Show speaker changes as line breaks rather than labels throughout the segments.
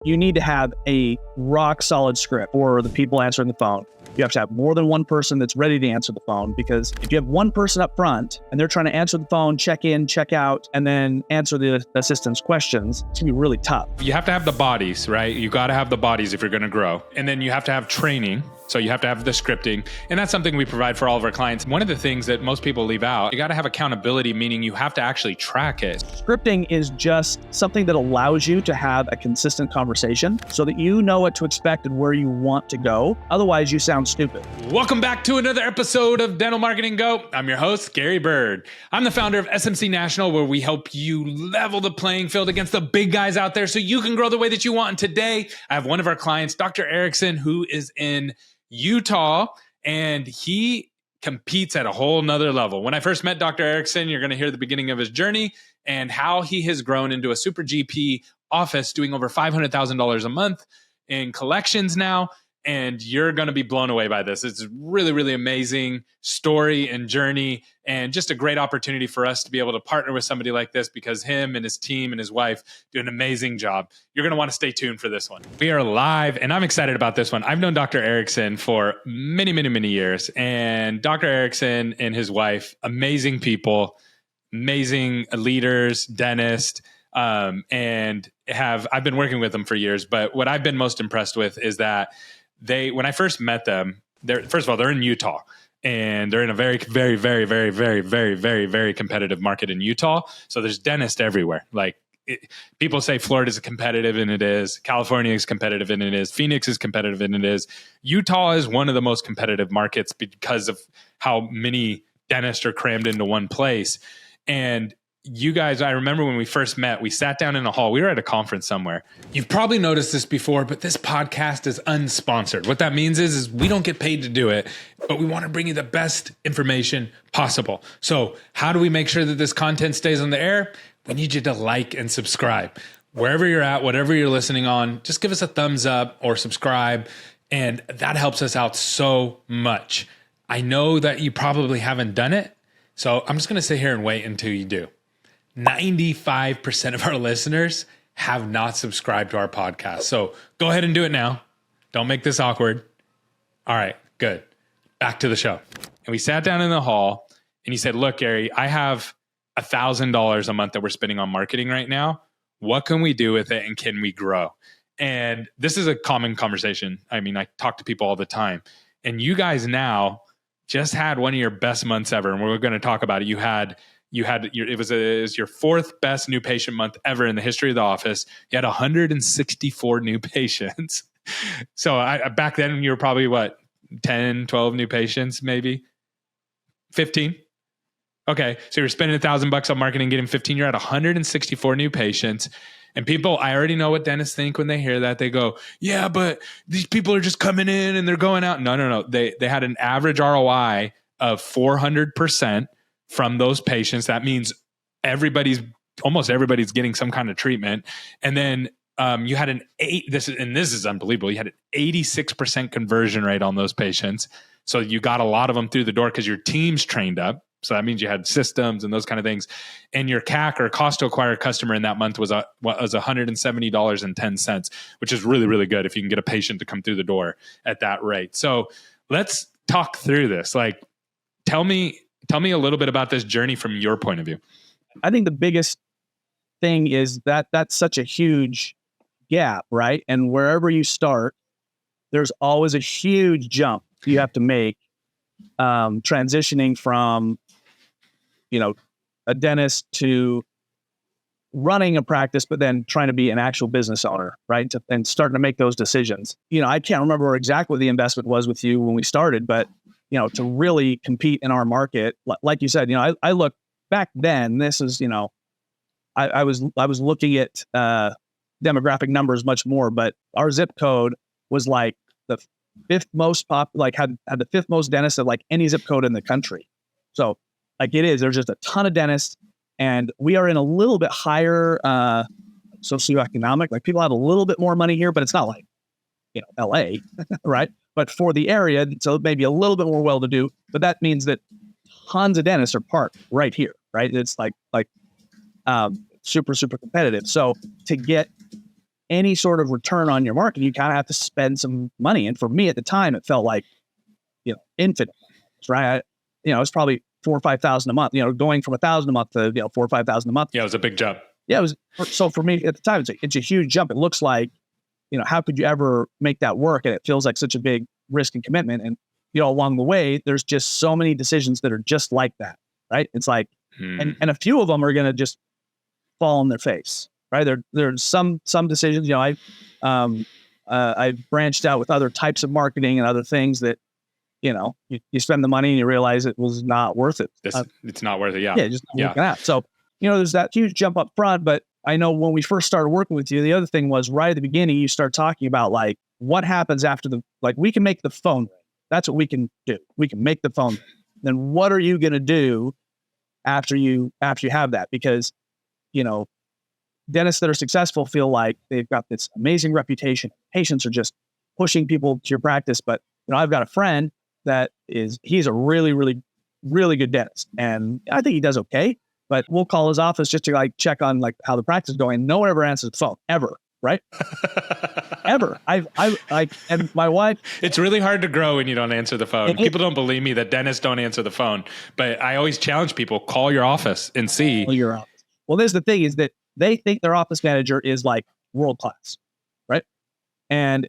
You need to have a rock solid script for the people answering the phone. You have to have more than one person that's ready to answer the phone, because if you have one person up front and they're trying to answer the phone, check in, check out, and then answer the assistant's questions, it's gonna be really tough.
You have to have the bodies, right? You got to have the bodies if you're going to grow. And then you have to have training. So you have to have the scripting. And that's something we provide for all of our clients. One of the things that most people leave out, you got to have accountability, meaning you have to actually track it.
Scripting is just something that allows you to have a consistent conversation so that you know what to expect and where you want to go. Otherwise, you sound stupid.
Welcome back to another episode of Dental Marketing Go. I'm your host, Gary Bird. I'm the founder of SMC National, where we help you level the playing field against the big guys out there so you can grow the way that you want. And today, I have one of our clients, Dr. Ericksen, who is in Utah, and he competes at a whole nother level. When I first met Dr. Ericksen, you're going to hear the beginning of his journey and how he has grown into a super GP office doing over $500,000 a month in collections now. And you're going to be blown away by this. It's a really, really amazing story and journey, and just a great opportunity for us to be able to partner with somebody like this, because him and his team and his wife do an amazing job. You're going to want to stay tuned for this one. We are live, and I'm excited about this one. I've known Dr. Ericksen for many, many, many years, and Dr. Ericksen and his wife, amazing people, amazing leaders, dentists, and I've been working with them for years. But what I've been most impressed with is that when I first met them, first of all, they're in Utah, and they're in a very, very, very, very, very, very, very, very competitive market in Utah. So there's dentists everywhere. People say Florida is competitive, and it is. California is competitive, and it is. Phoenix is competitive, and it is. Utah is one of the most competitive markets because of how many dentists are crammed into one place. And you guys, I remember when we first met, we sat down in a hall. We were at a conference somewhere. You've probably noticed this before, but this podcast is unsponsored. What that means is we don't get paid to do it, but we want to bring you the best information possible. So how do we make sure that this content stays on the air? We need you to like and subscribe. Wherever you're at, whatever you're listening on, just give us a thumbs up or subscribe, and that helps us out so much. I know that you probably haven't done it, so I'm just going to sit here and wait until you do. 95% of our listeners have not subscribed to our podcast. So go ahead and do it now. Don't make this awkward. All right, good. Back to the show. And we sat down in the hall, and he said, look, Gary, I have $1,000 a month that we're spending on marketing right now. What can we do with it, and can we grow? And this is a common conversation. I mean, I talk to people all the time. And you guys now just had one of your best months ever. And we're going to talk about it. It was your fourth best new patient month ever in the history of the office. You had 164 new patients. So back then you were probably 10, 12 new patients, maybe 15. Okay. So you're spending $1,000 on marketing, getting 15. You're at 164 new patients. And people, I already know what dentists think when they hear that. They go, yeah, but these people are just coming in and they're going out. No. They had an average ROI of 400%. From those patients. That means almost everybody's getting some kind of treatment. And then you had this is unbelievable. You had an 86% conversion rate on those patients. So you got a lot of them through the door because your team's trained up. So that means you had systems and those kind of things. And your CAC, or cost to acquire a customer, in that month was $170.10, which is really, really good if you can get a patient to come through the door at that rate. So let's talk through this. Tell me a little bit about this journey from your point of view.
I think the biggest thing is that that's such a huge gap, right? And wherever you start, there's always a huge jump you have to make, transitioning from, a dentist to running a practice, but then trying to be an actual business owner, right? And starting to make those decisions. I can't remember exactly what the investment was with you when we started, but to really compete in our market, like you said, I look back then, this is, I was looking at demographic numbers much more, but our zip code was like the fifth most had the fifth most dentists of any zip code in the country. So there's just a ton of dentists, and we are in a little bit higher socioeconomic, people have a little bit more money here, but it's not like, LA, right? But for the area, so maybe a little bit more well-to-do, but that means that tons of dentists are parked right here, right? It's super, super competitive. So to get any sort of return on your marketing, you kind of have to spend some money. And for me at the time, it felt like, infinite, right? It was probably 4,000 or 5,000 a month, going from 1,000 a month to, 4,000 or 5,000 a month.
Yeah. It was a big jump.
Yeah. It was. So for me at the time, it's a huge jump. It looks like, how could you ever make that work? And it feels like such a big risk and commitment. And, along the way, there's just so many decisions that are just like that, right? It's like, and a few of them are going to just fall on their face, right? There's some decisions, I've branched out with other types of marketing and other things that, you spend the money and you realize it was not worth it.
It's not worth it. Yeah.
Yeah. Just not working out. So, there's that huge jump up front, but I know when we first started working with you, the other thing was right at the beginning, you start talking about like what happens after we can make the phone ring. That's what we can do. We can make the phone ring. Then what are you going to do after you have that? Because, dentists that are successful feel like they've got this amazing reputation. Patients are just pushing people to your practice. But, I've got a friend he's a really, really, really good dentist. And I think he does okay, but we'll call his office just to check on how the practice is going. No one ever answers the phone ever. Right? Ever. And my wife.
It's really hard to grow when you don't answer the phone. People don't believe me that dentists don't answer the phone, but I always challenge people, call your office and see.
Call your office. Well, there's the thing is that they think their office manager is world class, right? And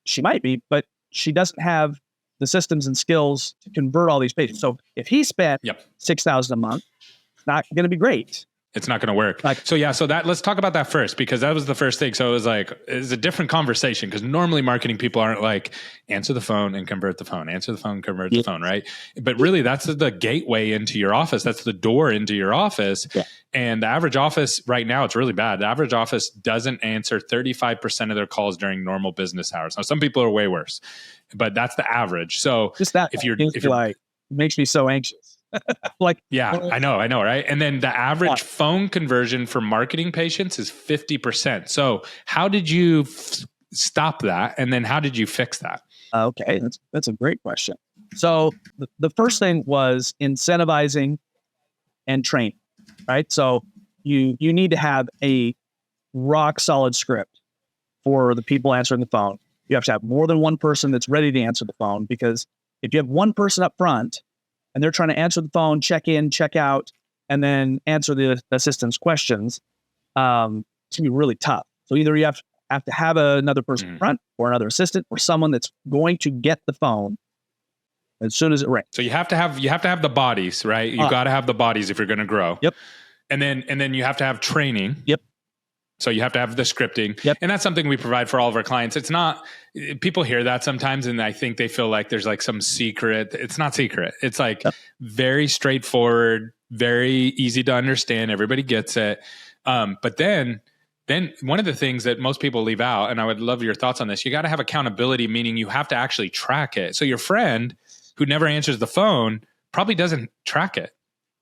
she might be, but she doesn't have the systems and skills to convert all these patients. So if he spent $6,000 a month, it's not going to be great.
It's not going to work. So let's talk about that first, because that was the first thing. So it was it's a different conversation, because normally marketing people aren't answer the phone and convert the phone, answer the phone, convert the phone. Right. But really that's the gateway into your office. That's the door into your office. Yeah. And the average office right now, it's really bad. The average office doesn't answer 35% of their calls during normal business hours. Now, some people are way worse, but that's the average. So
just that if you're makes me so anxious.
I know, right? And then the average phone conversion for marketing patients is 50%. So how did you stop that? And then how did you fix that?
Okay, that's a great question. So the first thing was incentivizing and training, right? So you need to have a rock solid script for the people answering the phone. You have to have more than one person that's ready to answer the phone, because if you have one person up front and they're trying to answer the phone, check in, check out, and then answer the assistant's questions, it's going to be really tough. So either you have to have another person in front, or another assistant, or someone that's going to get the phone as soon as it rings.
So you have to have the bodies, right? You got to have the bodies if you're going to grow.
Yep.
And then you have to have training.
Yep.
So you have to have the scripting.
Yep.
And that's something we provide for all of our clients. It's not, people hear that sometimes and I think they feel like there's some secret. It's not secret. It's very straightforward, very easy to understand. Everybody gets it. But then one of the things that most people leave out, and I would love your thoughts on this, you got to have accountability, meaning you have to actually track it. So your friend who never answers the phone probably doesn't track it.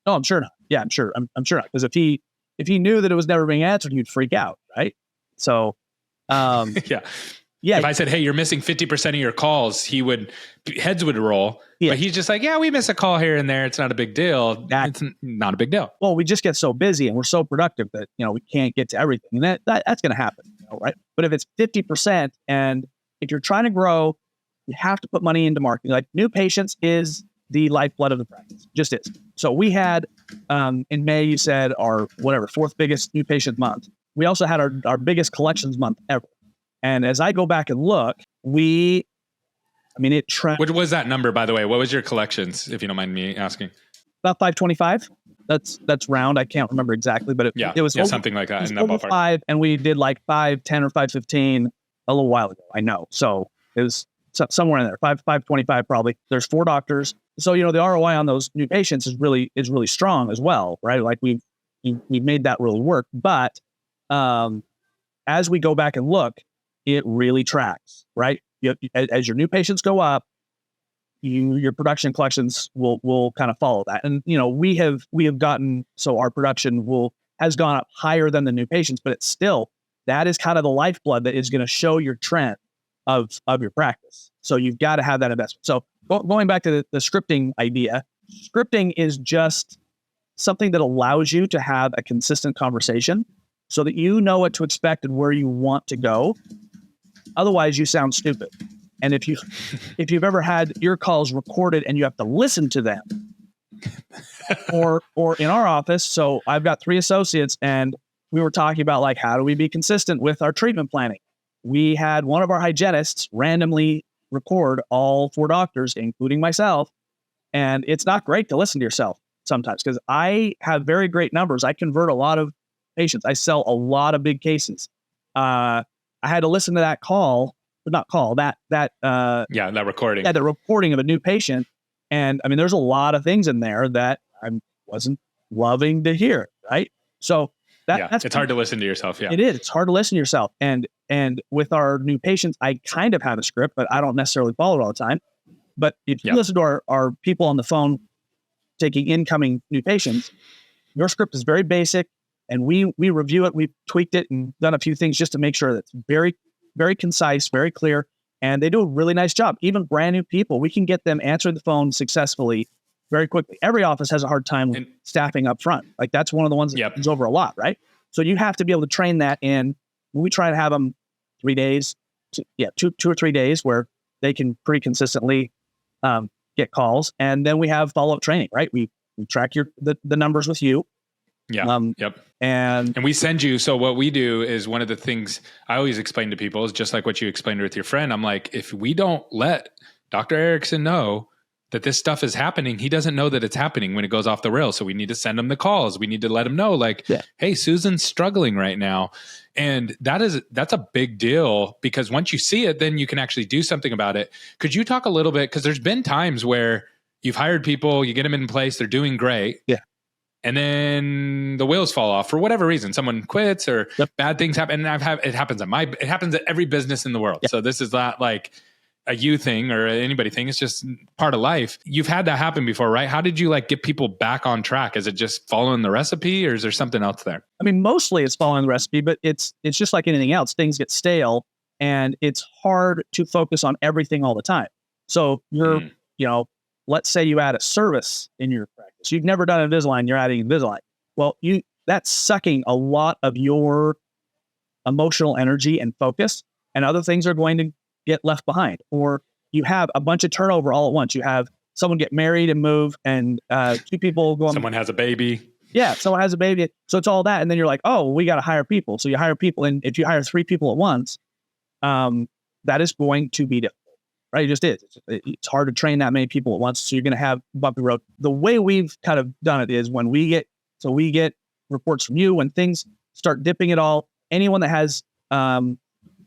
No, I'm sure not. Yeah, I'm sure not. Because if he knew that it was never being answered, he'd freak out, right? So,
yeah. If I said, "Hey, you're missing 50% of your calls," heads would roll. Yeah. But he's just we miss a call here and there. It's not a big deal. It's not a big deal.
Well, we just get so busy and we're so productive that we can't get to everything, and that's going to happen, right? But if it's 50%, and if you're trying to grow, you have to put money into marketing. New patients is the lifeblood of the practice, just is. So we had in May, you said our fourth biggest new patient month. We also had our biggest collections month ever. And as I go back and look, it trends.
What was that number, by the way? What was your collections, if you don't mind me asking?
About 525. That's round. I can't remember exactly, but it was
something like that in that ballpark.
5, and we did 510 or 515 a little while ago. I know. So it was somewhere in there, 525 probably. There's 4 doctors. So, the ROI on those new patients is really strong as well, right? We've made that really work. But as we go back and look, it really tracks, right? As your new patients go up, your production collections will kind of follow that. And, we have gotten, so our production has gone up higher than the new patients, but it's still, that is kind of the lifeblood that is going to show your trend of your practice. So you've got to have that investment. So going back to the scripting idea, scripting is just something that allows you to have a consistent conversation. so that you know what to expect and where you want to go. Otherwise, you sound stupid. And if you've ever had your calls recorded and you have to listen to them, or in our office, so I've got 3 associates, and we were talking about like, how do we be consistent with our treatment planning? We had one of our hygienists randomly record all 4 doctors, including myself. And it's not great to listen to yourself sometimes, because I have very great numbers. I convert a lot of patients. I sell a lot of big cases. I had to listen to that call, not call, that
recording.
Yeah, the recording of a new patient. And I mean, there's a lot of things in there that I wasn't loving to hear, right? So that's
it's hard to listen to yourself. Yeah,
it is. It's hard to listen to yourself. And with our new patients, I kind of have a script, but I don't necessarily follow it all the time. But if you listen to our people on the phone taking incoming new patients, your script is very basic, and we review it. We've tweaked it and done a few things just to make sure that it's very, very concise, very clear, and they do a really nice job. Even brand new people, we can get them answering the phone successfully very quickly. Every office has a hard time staffing up front. Like that's one of the ones that comes over a lot, right? So you have to be able to train that in. We try to have them 3 days, 2 or 3 days where they can pretty consistently get calls. And then we have follow-up training, right? We track the numbers with you.
Yeah.
And
we send you. So what we do is, one of the things I always explain to people is just like what you explained with your friend. I'm like, if we don't let Dr. Ericksen know that this stuff is happening, he doesn't know that it's happening when it goes off the rails. So we need to send him the calls. We need to let him know, like, hey, Susan's struggling right now. And that's a big deal, because once you see it, then you can actually do something about it. Could you talk a little bit? Because there's been times where you've hired people, you get them in place, they're doing great.
Yeah.
And then the wheels fall off for whatever reason. Someone quits or bad things happen. And it happens at every business in the world. Yeah. So this is not like a you thing or anybody thing. It's just part of life. You've had that happen before, right? How did you like get people back on track? Is it just following the recipe, or is there something else there?
I mean, mostly it's following the recipe, but it's just like anything else. Things get stale, and it's hard to focus on everything all the time. So you're, let's say you add a service in your practice. You've never done Invisalign, you're adding Invisalign. Well, that's sucking a lot of your emotional energy and focus, and other things are going to get left behind. Or you have a bunch of turnover all at once. You have someone get married and move, and 2 people go on.
Someone has a baby.
Yeah, someone has a baby. So it's all that. And then you're like, oh, we got to hire people. So you hire people. And if you hire 3 people at once, that is going to be difficult, right? It just is. It's hard to train that many people at once. So you're going to have bumpy road. The way we've kind of done it is when we get reports from you, when things start dipping at all, anyone that has,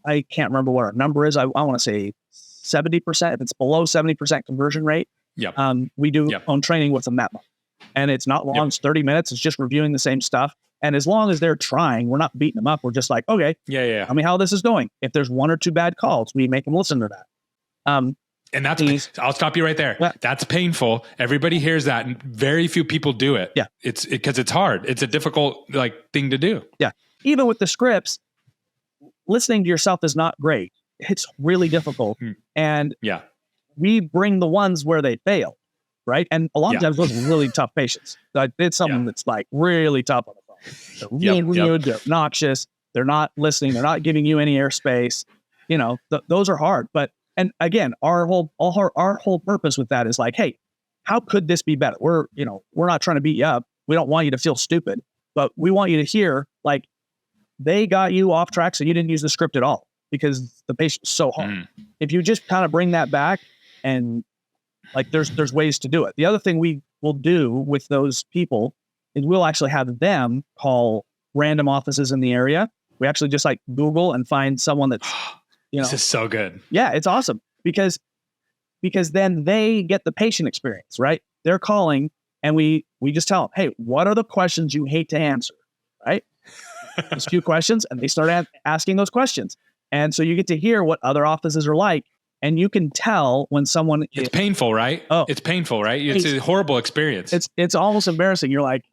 I can't remember what our number is. I want to say 70%. If it's below 70% conversion rate, we do own training with them that month. And it's not long. It's 30 minutes. It's just reviewing the same stuff. And as long as they're trying, we're not beating them up. We're just like, okay, tell me how this is going. If there's 1 or 2 bad calls, we make them listen to that.
And I'll stop you right there. Yeah. That's painful. Everybody hears that, and very few people do it. Yeah. Because it's hard. It's a difficult thing to do.
Yeah. Even with the scripts, listening to yourself is not great. It's really difficult. And we bring the ones where they fail, right? And a lot of times those are really tough patients. It's someone that's like really tough on the phone. They're really rude, they're obnoxious, they're not listening, they're not giving you any airspace. Those are hard. But, and again, our whole purpose with that is like, hey, how could this be better? We're not trying to beat you up. We don't want you to feel stupid, but we want you to hear, like, they got you off track, so you didn't use the script at all because the patient's so hard. If you just kind of bring that back, and like there's ways to do it. The other thing we will do with those people is we'll actually have them call random offices in the area. We actually just like Google and find someone that's,
This is so good.
Yeah, it's awesome because then they get the patient experience, right? They're calling, and we just tell them, hey, what are the questions you hate to answer, right? There's a few questions, and they start asking those questions. And so you get to hear what other offices are like, and you can tell when someone...
It's painful, right? Oh, it's painful, right? It's a horrible experience.
It's almost embarrassing. You're like,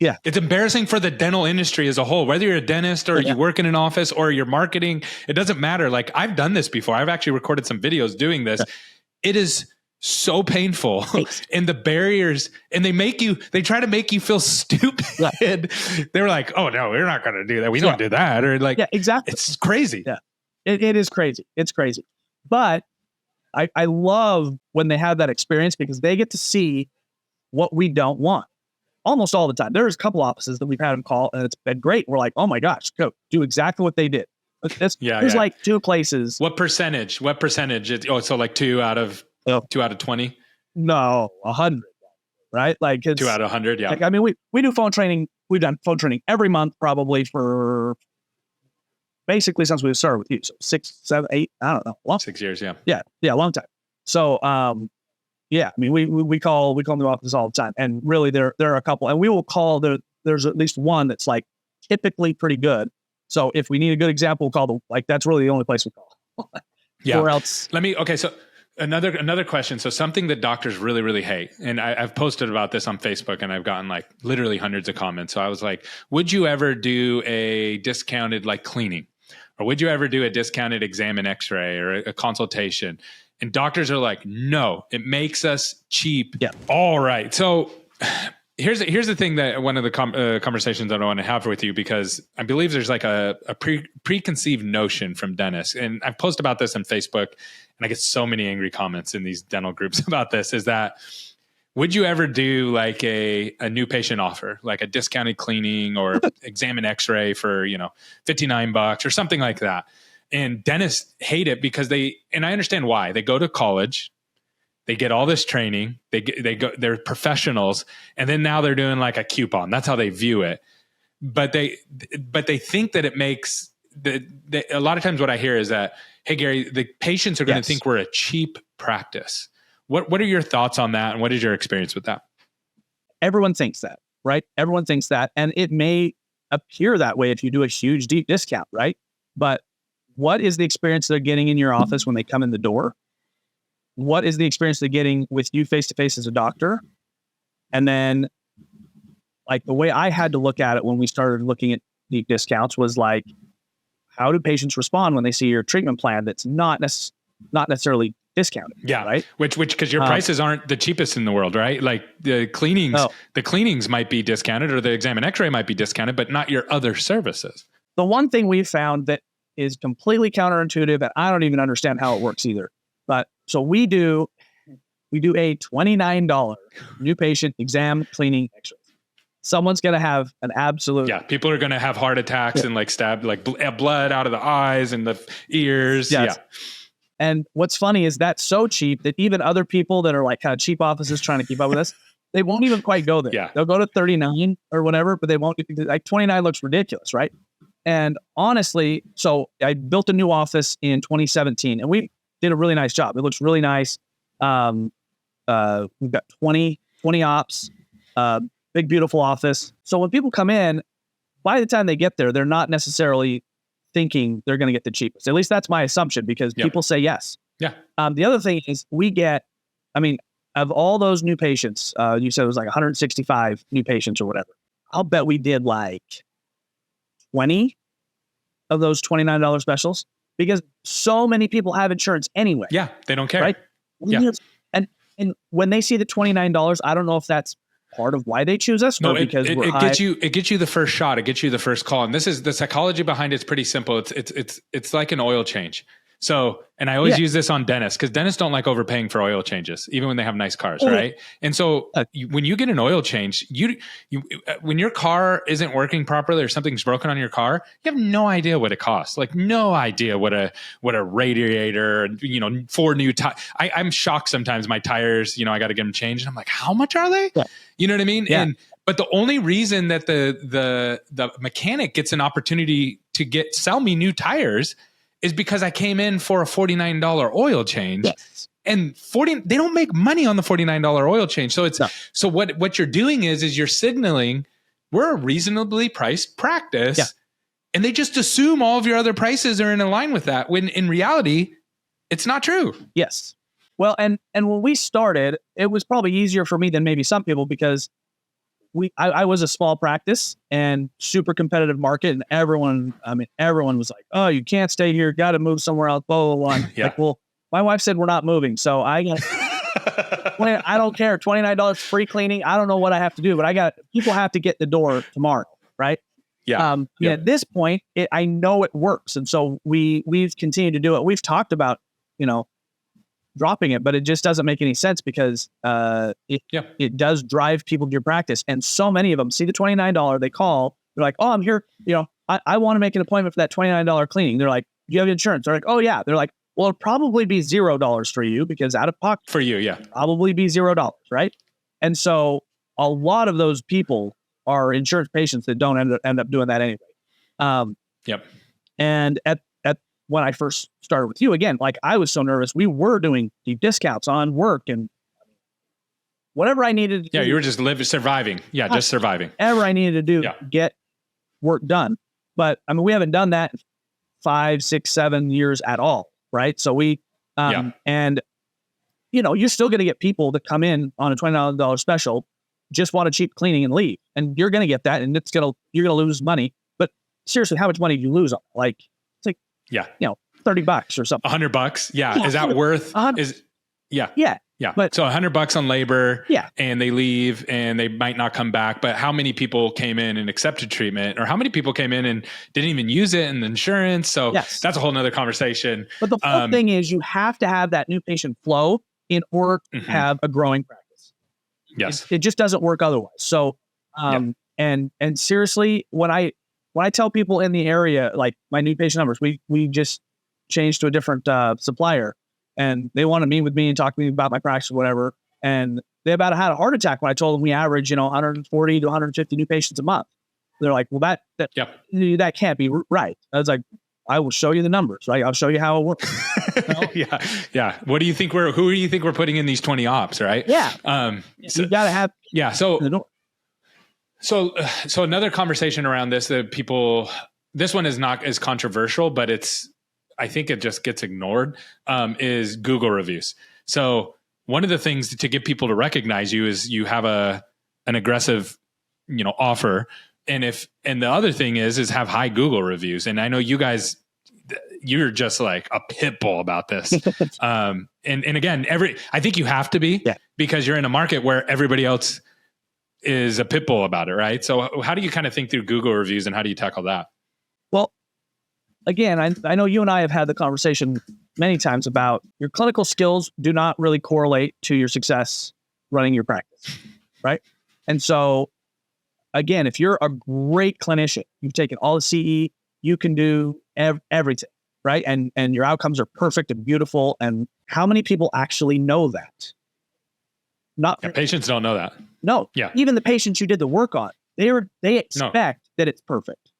yeah.
It's embarrassing for the dental industry as a whole, whether you're a dentist or you work in an office or you're marketing, it doesn't matter. Like, I've done this before. I've actually recorded some videos doing this. Yeah. It is so painful and the barriers, and they try to make you feel stupid. They were like, oh no, we're not going to do that. We don't do that. Or like,
exactly.
It's crazy.
Yeah, it is crazy. It's crazy. But I love when they have that experience because they get to see what we don't want almost all the time. There's a couple offices that we've had them call and it's been great. We're like, oh my gosh, go do exactly what they did. There's like 2 places.
What percentage? So like 2 out of 20?
No, 100, right? Like
2 out of 100. Yeah.
Like, I mean, we do phone training. We've done phone training every month, probably for basically since we started with you. So 6, 7, 8, I don't know.
6 years. Yeah.
Yeah. Long time. So, I mean, we call the office all the time, and really there are a couple, and we will call there's at least one that's like typically pretty good. So if we need a good example, we'll call that's really the only place we call.
Yeah.
Or else.
Okay. So another question. So something that doctors really, really hate, and I've posted about this on Facebook and I've gotten like literally hundreds of comments. So I was like, would you ever do a discounted like cleaning, or would you ever do a discounted exam and x-ray or a consultation? And doctors are like, no, it makes us cheap.
Yeah.
All right. So here's the thing that one of the conversations that I want to have with you, because I believe there's like a preconceived notion from dentists. And I've posted about this on Facebook and I get so many angry comments in these dental groups about this, is that would you ever do like a new patient offer, like a discounted cleaning or exam and x-ray for, $59 or something like that? And dentists hate it because and I understand why. They go to college, they get all this training, they're professionals, and then now they're doing like a coupon. That's how they view it. But they think that it makes a lot of times what I hear is that, hey Gary, the patients are going to think we're a cheap practice. What are your thoughts on that, and what is your experience with that?
Everyone thinks that, right? Everyone thinks that, and it may appear that way if you do a huge deep discount, right? But what is the experience they're getting in your office when they come in the door? What is the experience they're getting with you face-to-face as a doctor? And then, like, the way I had to look at it when we started looking at deep discounts was like, how do patients respond when they see your treatment plan that's not necessarily discounted?
Yeah,
right.
Which because your prices aren't the cheapest in the world, right? Like the cleanings might be discounted, or the exam and x-ray might be discounted, but not your other services.
The one thing we've found that is completely counterintuitive, and I don't even understand how it works either. But so we do a $29 new patient exam, cleaning, x-rays. Someone's going to have an absolute...
Yeah, people are going to have heart attacks and like stab, like blood out of the eyes and the ears.
Yes.
Yeah.
And what's funny is that's so cheap that even other people that are like kind of cheap offices trying to keep up with us, they won't even quite go there.
Yeah.
They'll go to 39 or whatever, but they won't. Like 29 looks ridiculous, right? And honestly, so I built a new office in 2017, and we did a really nice job. It looks really nice. We've got 20 ops, big, beautiful office. So when people come in, by the time they get there, they're not necessarily thinking they're going to get the cheapest. At least that's my assumption, because people say yes.
Yeah.
The other thing is of all those new patients, you said it was like 165 new patients or whatever. I'll bet we did like 20 of those $29 specials, because so many people have insurance anyway.
Yeah, they don't care.
Right?
Yeah.
And when they see the $29, I don't know if that's part of why they choose us.
No,
or because
it gets you the first shot. It gets you the first call. And this is the psychology behind it's pretty simple. It's like an oil change. So, and I always use this on dentists, because dentists don't like overpaying for oil changes, even when they have nice cars, right? And so when you get an oil change, when your car isn't working properly or something's broken on your car, you have no idea what it costs. Like no idea what a radiator, 4 new tires. I'm shocked sometimes my tires, I got to get them changed. And I'm like, how much are they? Yeah. You know what I mean?
Yeah.
But the only reason that the mechanic gets an opportunity to sell me new tires is because I came in for a $49 oil change. Yes. And they don't make money on the $49 oil change. So so what you're doing is you're signaling we're a reasonably priced practice. Yeah. And they just assume all of your other prices are in line with that, when in reality, it's not true.
Yes. Well, and when we started, it was probably easier for me than maybe some people, because I was a small practice and super competitive market, and everyone was like, oh, you can't stay here, got to move somewhere else, blah, blah, blah.
Yeah.
Like, well, my wife said we're not moving, so I got I don't care. $29 free cleaning. I don't know what I have to do, but people have to get the door tomorrow, right?
Yeah.
At this point, I know it works, and so we've continued to do it. We've talked about, dropping it, but it just doesn't make any sense because it does drive people to your practice, and so many of them see the $29. They call. They're like, "Oh, I'm here. I want to make an appointment for that $29 cleaning." They're like, "Do you have insurance?" They're like, "Oh yeah." They're like, "Well, it'll probably be $0 for you because out of pocket
for you,
probably be $0, right?" And so a lot of those people are insurance patients that don't end up doing that anyway. And at when I first started with you, again, like I was so nervous, we were doing deep discounts on work and whatever I needed to do.
Yeah, you were just surviving. Yeah, just surviving.
Whatever I needed to do, get work done. But I mean, we haven't done that in 5, 6, 7 years at all, right? So we, and you're still going to get people that come in on a $29 special, just want a cheap cleaning and leave, and you're going to get that, and you're going to lose money. But seriously, how much money do you lose on? Like, it's like, $30 or something.
$100. Yeah. Is that worth? Yeah.
But
so $100 on labor.
Yeah.
And they leave and they might not come back. But how many people came in and accepted treatment, or how many people came in and didn't even use it in the insurance? So that's a whole nother conversation.
But the whole thing is you have to have that new patient flow in order to have a growing practice.
Yes.
It just doesn't work otherwise. So, and seriously, when I tell people in the area, like my new patient numbers, we just changed to a different supplier, and they want to meet with me and talk to me about my practice or whatever. And they about had a heart attack when I told them we average, 140 to 150 new patients a month. They're like, well, that can't be right. I was like, I will show you the numbers, right? I'll show you how it works.
Yeah. Who do you think we're putting in these 20 ops, right?
Yeah.
So,
you got to have.
Yeah. So another conversation around this this one is not as controversial, but I think it just gets ignored, is Google reviews. So one of the things to get people to recognize you is you have an aggressive, offer. And the other thing is have high Google reviews. And I know you guys, you're just like a pit bull about this. And again, I think you have to be, because you're in a market where everybody else is a pit bull about it, right? So how do you kind of think through Google reviews and how do you tackle that?
Well, again, I know you and I have had the conversation many times about your clinical skills do not really correlate to your success running your practice, right? And so, again, if you're a great clinician, you've taken all the CE, you can do everything, right? And your outcomes are perfect and beautiful. And how many people actually know that?
Patients don't know that.
No. Yeah. Even the patients you did the work on, they expect that it's perfect,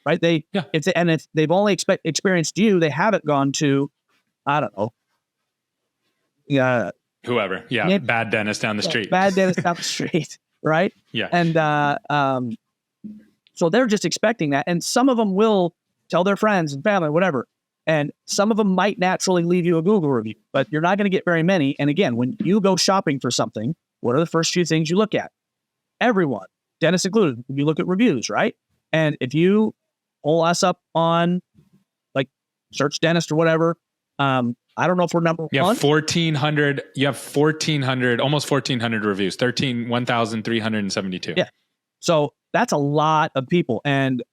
right? If they've only experienced you, they haven't gone to, I don't know.
Whoever. Yeah. Bad dentist down the street.
Bad dentist down the street. Right.
Yeah.
And, so they're just expecting that. And some of them will tell their friends and family, whatever. And some of them might naturally leave you a Google review, but you're not going to get very many. And again, when you go shopping for something, what are the first few things you look at? Everyone, dentists included, you look at reviews, right? And if you pull us up on like Search Dentist or whatever, I don't know if we're number one.
You have 1,400, almost 1,400 reviews, 1,372.
Yeah. So that's a lot of people. And,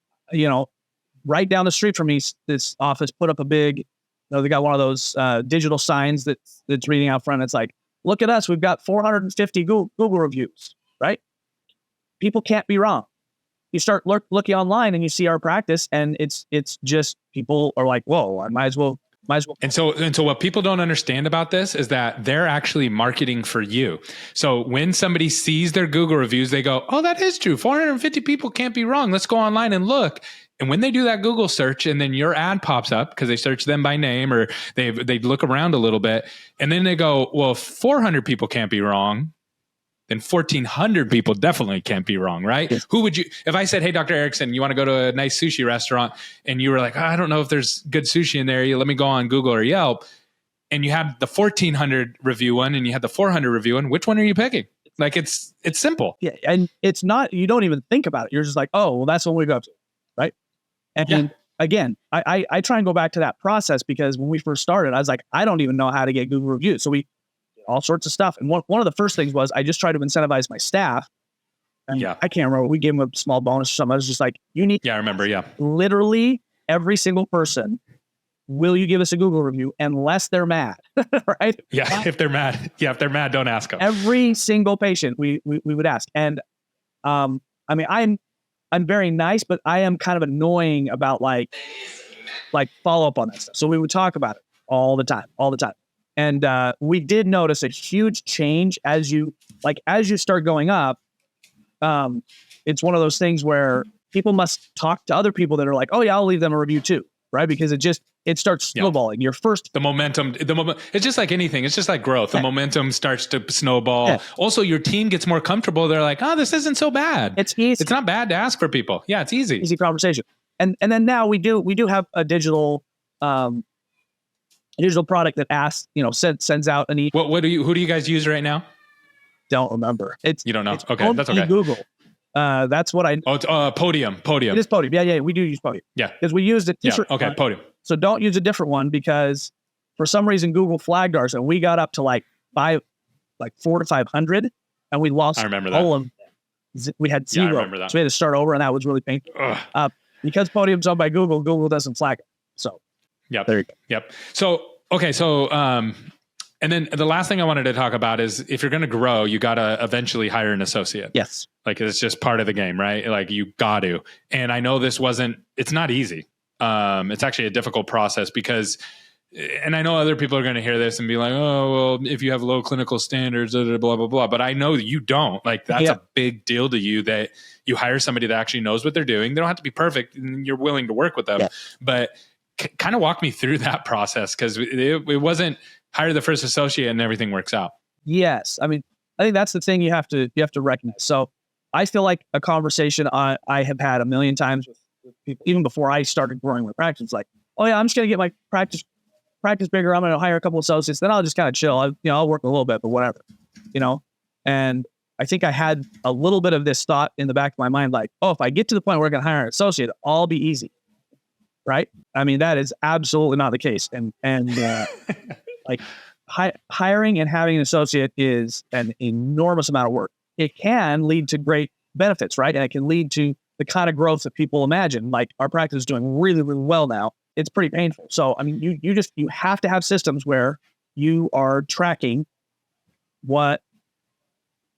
right down the street from me, this office put up a big, they got one of those digital signs that's reading out front. It's like, look at us. We've got 450 Google reviews, right? People can't be wrong. You start looking online and you see our practice, and it's just people are like, whoa, I might as well.
And so what people don't understand about this is that they're actually marketing for you. So when somebody sees their Google reviews, they go, oh, that is true. 450 people can't be wrong. Let's go online and look. And when they do that Google search and then your ad pops up because they search them by name or they look around a little bit and then they go, well, if 400 people can't be wrong, then 1,400 people definitely can't be wrong, right? Yes. Who would you, if I said, hey, Dr. Ericksen, you want to go to a nice sushi restaurant and you were like, I don't know if there's good sushi in there. Let me go on Google or Yelp. And you had the 1,400 review one and you had the 400 review one. Which one are you picking? Like it's simple.
Yeah. And it's not, you don't even think about it. You're just like, oh, well, that's what we go up to. Right. And again, I try and go back to that process because when we first started, I was like, I don't even know how to get Google reviews. So we all sorts of stuff. And one of the first things was I just tried to incentivize my staff. And I can't remember. We gave them a small bonus or something. I was just like, you need.
Yeah, I remember. Yeah.
Literally every single person. Will you give us a Google review unless they're mad? Right?
Yeah. If they're mad. Yeah. If they're mad, don't ask them.
Every single patient we would ask. And I mean, I'm very nice, but I am kind of annoying about like follow up on that stuff. So we would talk about it all the time. And we did notice a huge change as you start going up. It's one of those things where people must talk to other people that are like, oh yeah, I'll leave them a review too. Right. Because it starts snowballing. Your first
the momentum, it's just like anything. It's just like growth. The momentum starts to snowball. Yeah. Also, your team gets more comfortable. They're like, oh, this isn't so bad.
It's easy.
It's not bad to ask for people. Yeah, it's easy.
Easy conversation. And then now we do have a digital product that asks, sends out an email.
Who do you guys use right now?
Don't remember.
You don't know. Okay, that's okay.
Google. That's what I.
Oh, it's Podium.
It is Podium. Yeah, we do use Podium.
Yeah,
because we used a different.
Yeah. Okay,
one.
Podium.
So don't use a different one because for some reason Google flagged ours and we got up to like 400 to 500 and we lost.
I remember
all of them. We had 0.
Yeah, I remember that.
So we had to start over and that was really painful. Because Podium's owned by Google, Google doesn't flag it. So
yep.
There you go.
Yep. So okay. So and then the last thing I wanted to talk about is if you're going to grow, you got to eventually hire an associate.
Yes.
Like it's just part of the game, right? Like you got to. And I know it's not easy. It's actually a difficult process because, and I know other people are going to hear this and be like, oh, well, if you have low clinical standards, blah, blah, blah. But I know that you don't. Like that's a big deal to you that you hire somebody that actually knows what they're doing. They don't have to be perfect and you're willing to work with them. Yeah. But kind of walk me through that process because it wasn't hire the first associate and everything works out.
Yes. I mean, I think that's the thing you have to recognize. So I feel like a conversation I have had a million times with people, even before I started growing my practice, like, oh yeah, I'm just going to get my practice bigger. I'm going to hire a couple of associates. Then I'll just kind of chill. I'll work a little bit, but whatever, and I think I had a little bit of this thought in the back of my mind, like, oh, if I get to the point where I can hire an associate, all be easy. Right. I mean, that is absolutely not the case. And like hiring and having an associate is an enormous amount of work. It can lead to great benefits, right? And it can lead to the kind of growth that people imagine. Like our practice is doing really, really well now. It's pretty painful. So, I mean, you have to have systems where you are tracking what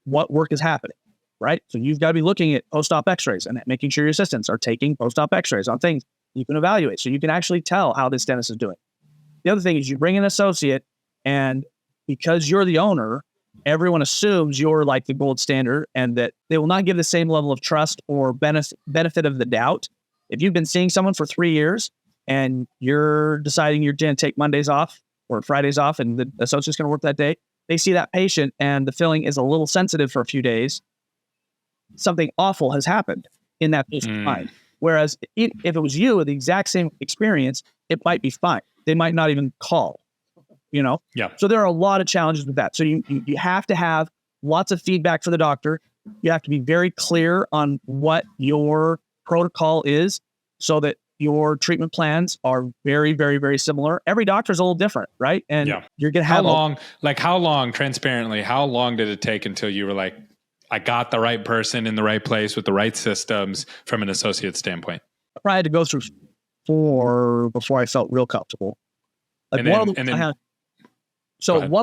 work is happening, right? So you've got to be looking at post-op x-rays and making sure your assistants are taking post-op x-rays on things you can evaluate. So you can actually tell how this dentist is doing. The other thing is you bring an associate and because you're the owner, everyone assumes you're like the gold standard and that they will not give the same level of trust or benefit of the doubt. If you've been seeing someone for 3 years and you're deciding you're going to take Mondays off or Fridays off and the associate's going to work that day, they see that patient and the filling is a little sensitive for a few days. Something awful has happened in that patient's mind. Whereas if it was you with the exact same experience, it might be fine. They might not even call.
Yeah.
So there are a lot of challenges with that. So you have to have lots of feedback for the doctor. You have to be very clear on what your protocol is so that your treatment plans are very, very, very similar. Every doctor is a little different, right? And you're going to have
how long, transparently, how long did it take until you were like, I got the right person in the right place with the right systems from an associate standpoint?
I probably had to go through 4 before I felt real comfortable. Like one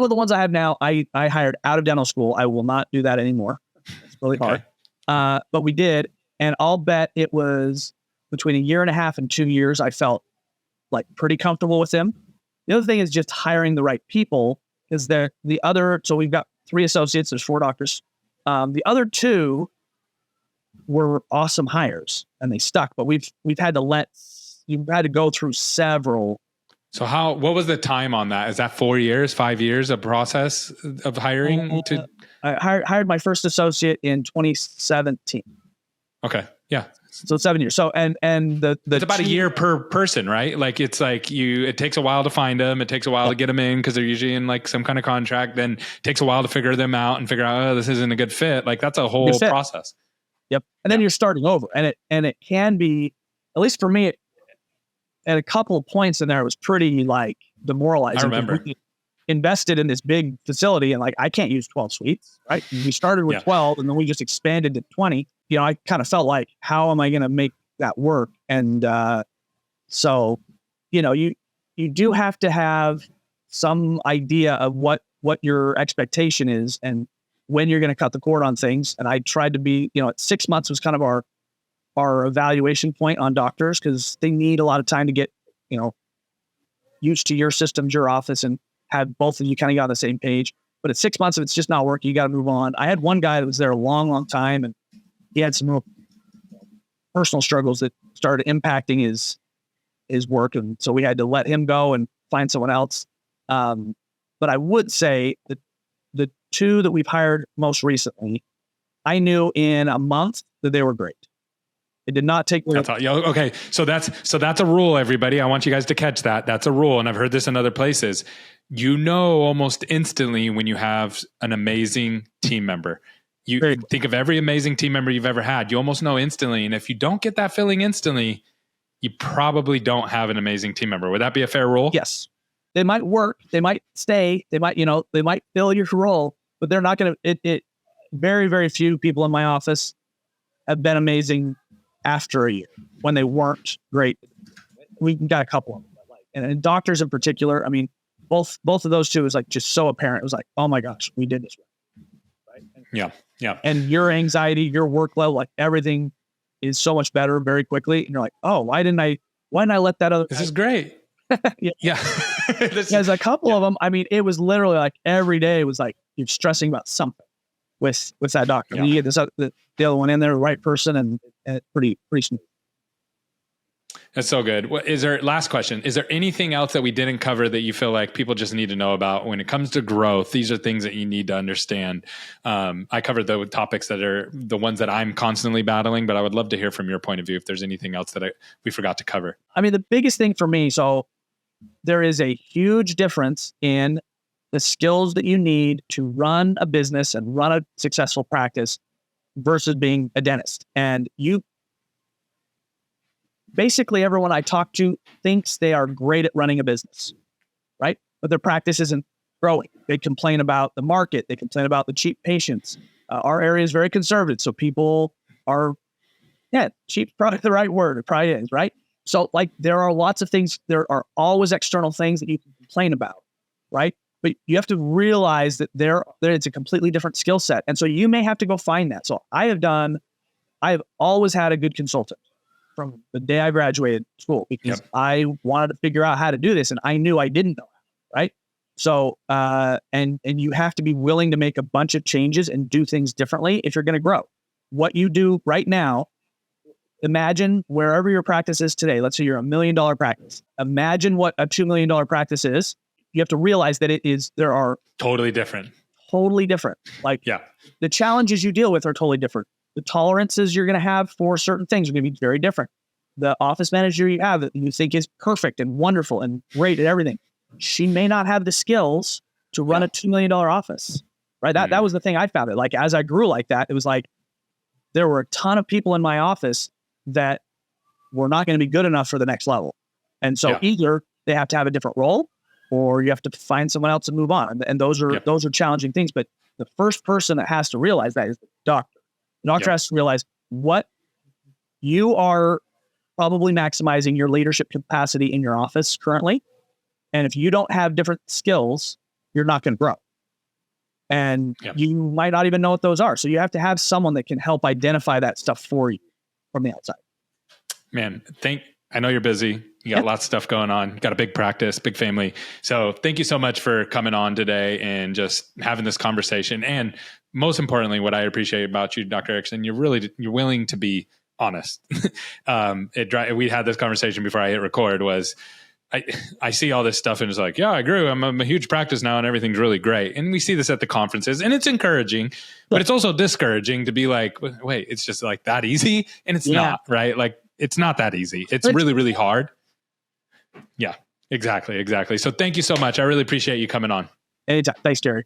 of the ones I have now, I hired out of dental school. I will not do that anymore. It's really hard. But we did. And I'll bet it was between 1.5 years and 2 years. I felt like pretty comfortable with them. The other thing is just hiring the right people is so we've got 3 associates. There's 4 doctors. The other 2 were awesome hires and they stuck, but we've had to go through several.
So what was the time on that? Is that 4 years, 5 years of process of hiring?
I hired my first associate in 2017.
Okay. Yeah.
So 7 years. So, and it's
about a year per person, right? Like it's like it takes a while to find them. It takes a while to get them in because they're usually in like some kind of contract. Then it takes a while to figure them out and figure out, oh, this isn't a good fit. Like that's a whole process.
Yep. And then you're starting over and it can be, at least for me, at a couple of points in there, it was pretty like demoralizing.
I remember.
invested in this big facility and like, I can't use 12 suites, right? We started with 12 and then we just expanded to 20. I kind of felt like, how am I going to make that work? And so, you do have to have some idea of what your expectation is and when you're going to cut the cord on things. And I tried to be, at 6 months was kind of our evaluation point on doctors, because they need a lot of time to get, used to your systems, your office, and have both of you kind of get on the same page. But at 6 months, if it's just not working, you got to move on. I had one guy that was there a long, long time, and he had some real personal struggles that started impacting his work. And so we had to let him go and find someone else. But I would say that the two that we've hired most recently, I knew in a month that they were great. It did not take me.
Okay. So that's a rule, everybody. I want you guys to catch that. That's a rule. And I've heard this in other places. Almost instantly when you have an amazing team member. You think of every amazing team member you've ever had. You almost know instantly. And if you don't get that feeling instantly, you probably don't have an amazing team member. Would that be a fair rule?
Yes. They might work. They might stay. They might, they might fill your role, but they're not going to, very, very few people in my office have been amazing after a year when they weren't great. We got a couple of them, and doctors in particular. I mean, both of those two is like just so apparent. It was like, oh my gosh, we did this right.
Yeah.
And your anxiety, your work level, like everything is so much better very quickly. And you're like, oh, why didn't I let that other?
This is great. Yeah.
There's a couple of them. I mean, it was literally like every day was like you're stressing about something with that doctor. Yeah. And you get the other one in there, the right person, and pretty smooth.
That's so good. Last question, is there anything else that we didn't cover that you feel like people just need to know about when it comes to growth? These are things that you need to understand. I covered the topics that are the ones that I'm constantly battling, but I would love to hear from your point of view if there's anything else that we forgot to cover.
I mean, the biggest thing for me, so there is a huge difference in the skills that you need to run a business and run a successful practice versus being a dentist. And basically everyone I talk to thinks they are great at running a business, right? But their practice isn't growing. They complain about the market. They complain about the cheap patients. Our area is very conservative. So people are, cheap's probably the right word. It probably is, right? So like there are lots of things, there are always external things that you can complain about, right? But you have to realize that it's a completely different skill set. And so you may have to go find that. So I have always had a good consultant from the day I graduated school because I wanted to figure out how to do this. And I knew I didn't know how, right? So, and you have to be willing to make a bunch of changes and do things differently if you're going to grow. What you do right now, imagine wherever your practice is today. Let's say you're $1 million practice. Imagine what a $2 million practice is. You have to realize that there are
totally different.
Like the challenges you deal with are totally different. The tolerances you're going to have for certain things are going to be very different. The office manager you have that you think is perfect and wonderful and great at everything, she may not have the skills to run a $2 million office, right? That was the thing I found. It like as I grew like that, it was like there were a ton of people in my office that were not going to be good enough for the next level. And so either they have to have a different role or you have to find someone else and move on. And those are challenging things. But the first person that has to realize that is the doctor. The doctor has to realize what you are probably maximizing your leadership capacity in your office currently. And if you don't have different skills, you're not going to grow. And you might not even know what those are. So you have to have someone that can help identify that stuff for you from the outside.
Man, I know you're busy. You got lots of stuff going on. You got a big practice, big family. So thank you so much for coming on today and just having this conversation. And most importantly, what I appreciate about you, Dr. Ericksen, you're willing to be honest. We had this conversation before I hit record was I see all this stuff and it's like, yeah, I grew. I'm a huge practice now and everything's really great. And we see this at the conferences and it's encouraging, but it's also discouraging to be like, wait, it's just like that easy. And it's not, right? Like it's not that easy. It's really, really hard. Yeah, exactly. So thank you so much. I really appreciate you coming on.
Anytime. Thanks, Jerry.